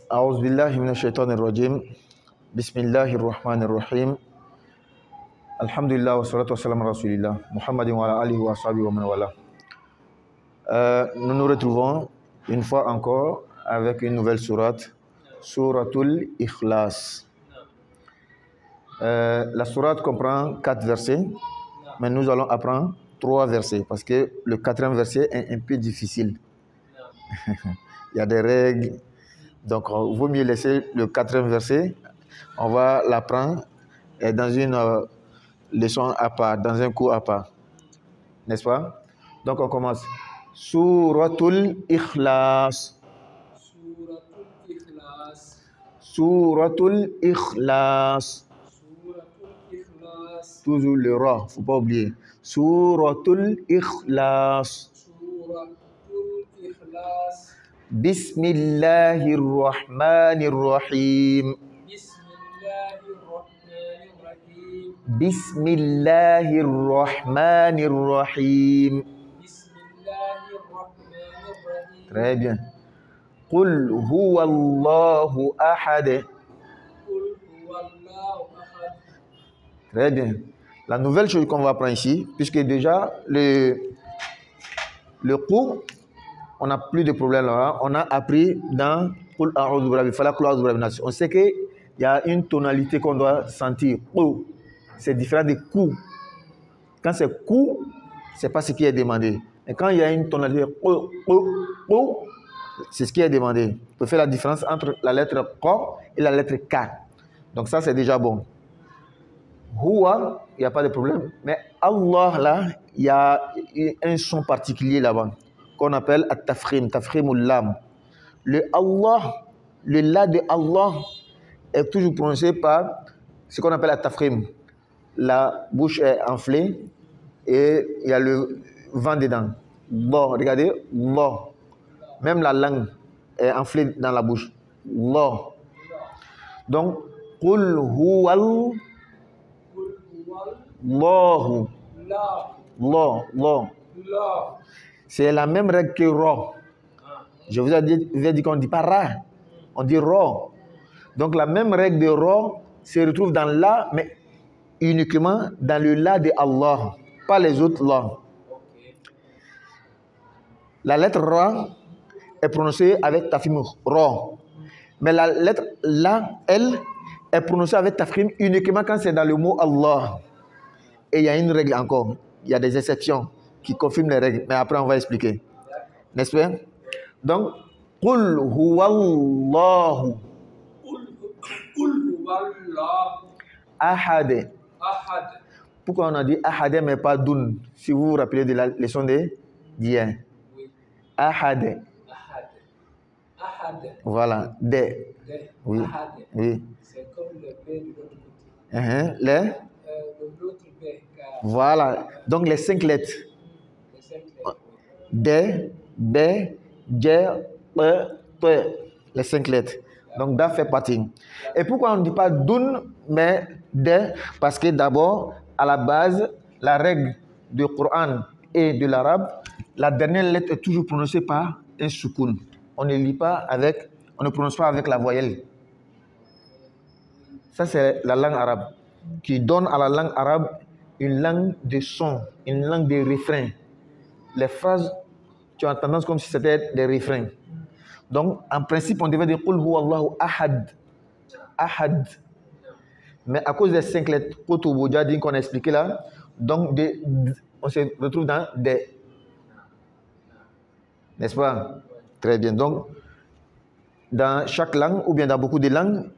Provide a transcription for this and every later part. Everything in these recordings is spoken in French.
أعوذ بالله من الشيطان الرجيم بسم الله الرحمن الرحيم الحمد لله والصلاة والسلام على رسول الله محمد وعلى آله وصحبه ومن والاه. Nous nous retrouvons une fois encore avec une nouvelle sourate, Souratul Ikhlas. La sourate comprend 4 versets, mais nous allons apprendre 3 versets parce que le 4e verset est un peu difficile. Il y a des règles, donc il vaut mieux laisser le 4e verset. On va l'apprendre dans une leçon à part, dans un cours à part, n'est-ce pas? Donc on commence. Souratul Ikhlas. Souratul Ikhlas. Toujours le ra, faut pas oublier. Souratul Ikhlas. Bismillahirrahmanirrahim. Bismillahirrahmanirrahim. Très bien. Qul huwallahu ahad. Très bien. La nouvelle chose qu'on va apprendre ici, puisque déjà le cours, on n'a plus de problème là. On a appris dans Qul a'udhu bi rabbil falaq, Qul a'udhu bi rabbin nas. On sait qu'il y a une tonalité qu'on doit sentir. C'est différent des coups. Quand c'est coup, c'est pas ce qui est demandé. Et quand il y a une tonalité c'est ce qui est demandé. On peut faire la différence entre la lettre Q et la lettre K. Donc ça, c'est déjà bon. Huwa, il n'y a pas de problème. Mais Allah, là, il y a un son particulier là-bas qu'on appelle at-tafkhim, tafkhimul lam. Le Allah, le la de Allah est toujours prononcé par ce qu'on appelle at-tafkhim. La bouche est enflée et il y a le vent dedans. Bon, regardez, Allah. Même la langue est enflée dans la bouche. Allah. Donc, Qul huwal Allahu. Allah. C'est la même règle que Ra. Je vous ai dit qu'on ne dit pas Ra, on dit Ra. Donc la même règle de Ra se retrouve dans La, mais uniquement dans le La de Allah, pas les autres La. La lettre Ra est prononcée avec tafkhim Ra. Mais la lettre La, elle, est prononcée avec tafkhim uniquement quand c'est dans le mot Allah. Et il y a une règle encore. Il y a des exceptions qui confirment les règles. Mais après, on va expliquer. N'est-ce pas? Donc, Qul huwallahu ahad. Pourquoi on a dit ahad mais pas dun? Si vous vous rappelez de la leçon d'hier. Ahad. Voilà. Oui. Oui. C'est comme le B de l'autre côté. Les? L'autre B. Voilà. Donc les 5 lettres. Les 5 lettres. D, B, J, P, P. Les 5 lettres. Donc Da fait partie. Et pourquoi on ne dit pas Dun, mais D? Parce que d'abord, à la base, la règle du Coran et de l'arabe, la dernière lettre est toujours prononcée par un soukoun. On ne lit pas avec, on ne prononce pas avec la voyelle. Ça, c'est la langue arabe qui donne à la langue arabe une langue de son, une langue de refrain. Les phrases, tu as tendance comme si c'était des refrains. Donc, en principe, on devait dire Qul huwallahu ahad. Ahad. Mais à cause des 5 lettres qu'on a expliqué là, donc on se retrouve dans des. N'est-ce pas? Très bien. Donc, dans chaque langue, ou bien dans beaucoup de langues,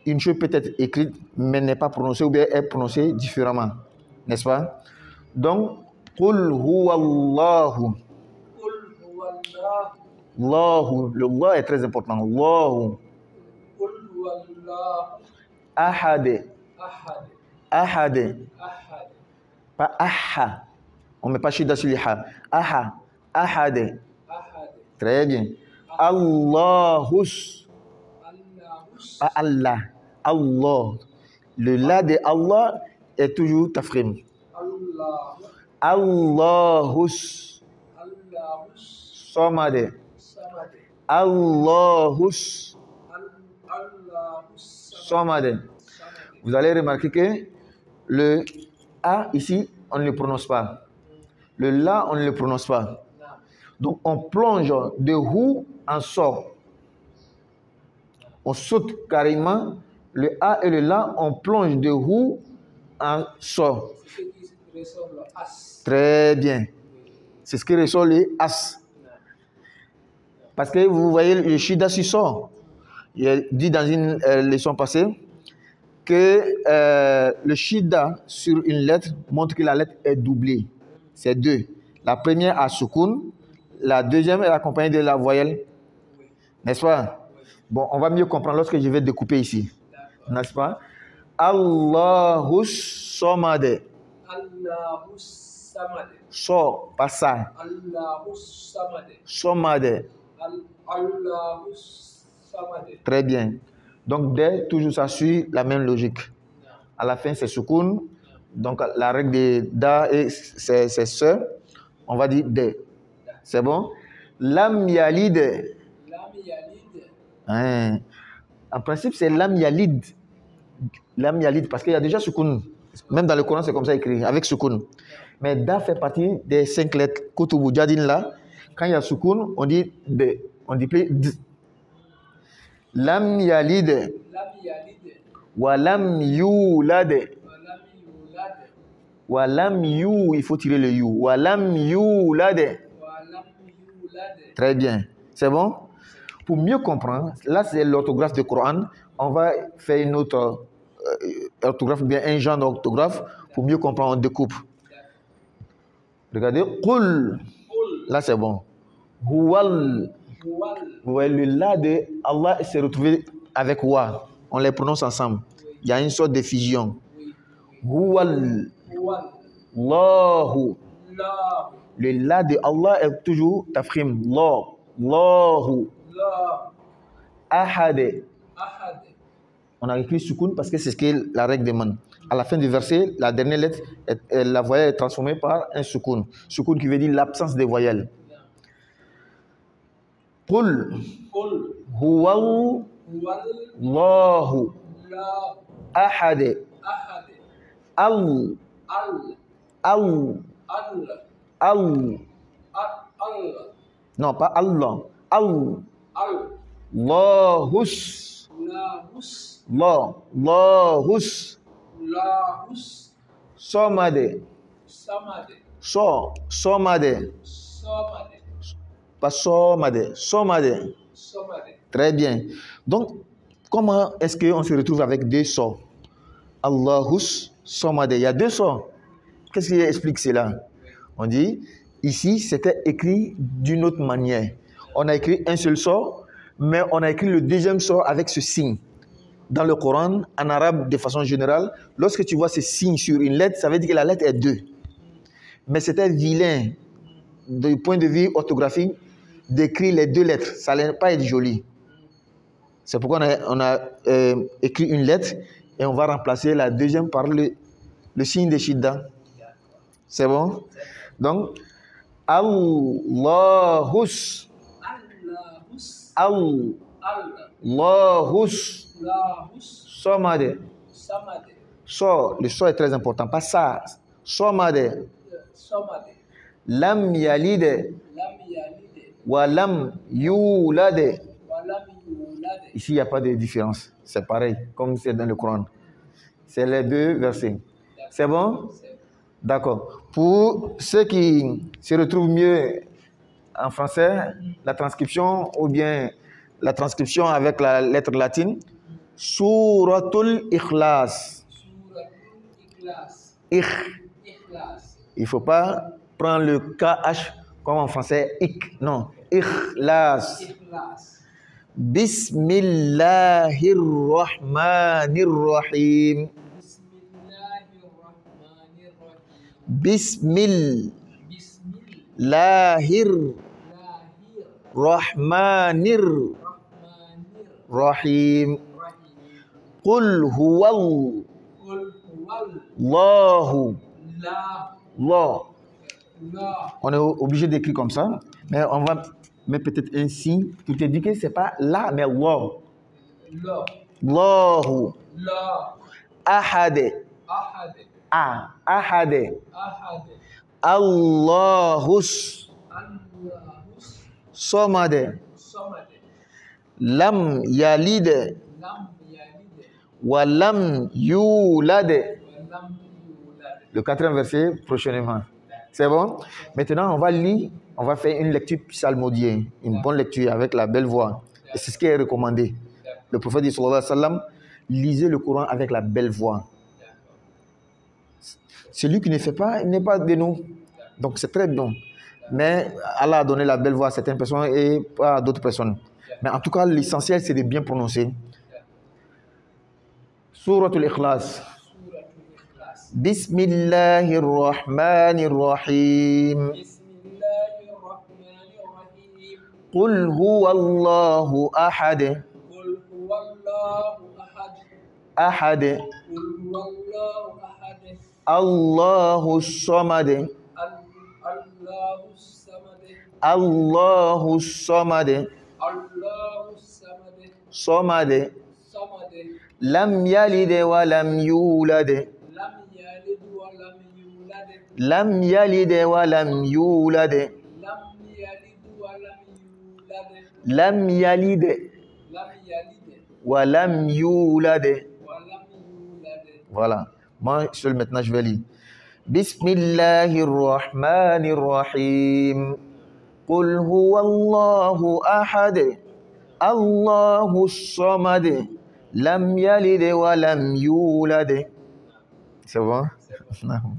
une chose peut être écrite, mais n'est pas prononcée, ou bien est prononcée différemment. N'est-ce pas? Donc, Qul huwallahu. Allahu. Le Allah est très important. Allahu. Ahad. Ahad. Pas aha. On ne met pas shida sur les ha. Aha. Ahad. Très bien. Allahus. Pas Allah. Allah. Le la de Allah est toujours tafkhim. Allahus. Samad. Allahus Samad. Vous allez remarquer que le A ici, on ne le prononce pas. Le La, on ne le prononce pas. Donc, on plonge de Hu en So. On saute carrément le A et le La, on plonge de Hu en So. C'est ce qui ressort le as. Très bien. C'est ce qui ressort le As. Parce que vous voyez le Shida sur So. Il a dit dans une leçon passée que le Shida sur une lettre montre que la lettre est doublée. C'est deux. La première à Sukun, la deuxième est accompagnée de la voyelle. N'est-ce pas? Bon, on va mieux comprendre lorsque je vais découper ici. N'est-ce pas? Allahus Samad. Allahus Samad. So, pas ça. Allahus Samad. Samad. Allahus Samad. Très bien. Donc, dès, toujours ça suit la même logique. À la fin, c'est Sukun. Donc, la règle de Da et c'est ce. On va dire de. C'est bon? Lam Yalid. Lam Yalid. Hein. En principe, c'est Lam Yalid. Lam Yalid, parce qu'il y a déjà Sukun. Même dans le Coran, c'est comme ça écrit, avec Sukun. Mais Da fait partie des 5 lettres. Kutubu Jadin là, quand il y a Sukun, on dit de. On dit plus D. Lam Yalid. Lam Yalid. Wa lam yulad. Walam Yulad. Wa lam yu, il faut tirer le yu. Wa lam yulad. Walam Yulad. Très bien. C'est bon? Pour mieux comprendre, là c'est l'orthographe du Coran. On va faire une autre orthographe, bien un genre d'orthographe. Pour mieux comprendre, on découpe. Regardez. Qul. Là c'est bon. Huwal. Huwal. Vous voyez, le la de Allah s'est retrouvé avec wa. On les prononce ensemble. Il y a une sorte de fusion. Huwal. Huwal. Allahu. La. Le la de Allah est toujours tafkhim. La. Allahu. La. Ahad. Ahad. On a écrit sukun parce que c'est ce que la règle demande. À la fin du verset, la dernière lettre, la voyelle est transformée par un sukun. Sukun qui veut dire l'absence des voyelles. Qul Qul. huwallahu Huwal. La. ahad. Ahad. Al. Al. Al. Al. Al. Non, pas Allah. Al. Al. Lahus. Lahus. La. Lahus. Lahus. Samad. Samad. Samad. Samad. Pas Samad. Samad. Samad. Très bien. Donc, comment est-ce qu'on se retrouve avec deux sorts? Allahus Samad. Il y a deux sorts. Qu'est-ce qui explique cela? On dit, ici, c'était écrit d'une autre manière. On a écrit un seul sort, mais on a écrit le deuxième sort avec ce signe. Dans le Coran, en arabe, de façon générale, lorsque tu vois ce signe sur une lettre, ça veut dire que la lettre est deux. Mais c'était vilain, du point de vue orthographique, d'écrire les deux lettres. Ça n'allait pas être joli. C'est pourquoi on a écrit une lettre et on va remplacer la deuxième par le signe de Shidda. C'est bon? Donc, Allahus. Allahus. Allahus. Lahus. Samad. Samad. So, le so est très important. Pas ça. Samad. Samad. Lam yalid. Lam Yalid. Wa lam yulad. Walam Yulad. Ici, il n'y a pas de différence. C'est pareil, comme c'est dans le Coran. C'est les deux versets. C'est bon? D'accord. Pour ceux qui se retrouvent mieux en français, la transcription ou bien la transcription avec la lettre latine, Suratul Ikhlas. Suratul Ikhlas. Ikhlas. Il ne faut pas prendre le KH comme en français, ik. Non, Ikhlas. Ikhlas. Bismillahirrahmanirrahim. Bismillahirrahmanirrahim. Bismillahirrahmanirrahim. Rahmanir. Qul huwallahu. Qul huwallahu. La. On est obligé d'écrire comme ça, mais on va mettre peut-être un signe pour te dire que ce n'est pas là, mais Allah. La. Allahu. لا Ahad. أحد Ahad. أحد Allahus. الله Samad. الصمد Lam yalid. لم يلد Wa lam yulad. ولم يولد. Le quatrième verset prochainement. C'est bon? Maintenant, on va lire, on va faire une lecture psalmodienne, une bonne lecture avec la belle voix. Et c'est ce qui est recommandé. Le prophète dit, sallallahu alayhi wa sallam, lisez le Coran avec la belle voix. Celui qui ne fait pas, il n'est pas de nous. Donc c'est très bon. Mais Allah a donné la belle voix à certaines personnes et pas à d'autres personnes. Mais en tout cas, l'essentiel, c'est de bien prononcer. Suratul Ikhlas. سورة الإخلاص. Bismillahirrahmanirrahim. بسم الله الرحمن الرحيم. قل هو الله أحد. قل هو الله أحد. أحد. قل هو الله أحد. الله الصمد. الله الصمد. الله الصمد. الله الصمد. صمد. صمد. لم يلد ولم يولد. لم يلد ولم يولد. لم يلد ولم يولد. لم يلد ولم يولد. لم يلد لم يلد ولم يولد. ولم يولد. Voilà. Moi seul maintenant je vais lire. Bismillahirrahmanirrahim. قل هو الله أحد. الله الصمد. لم يلد ولم يولد. C'est bon? Non.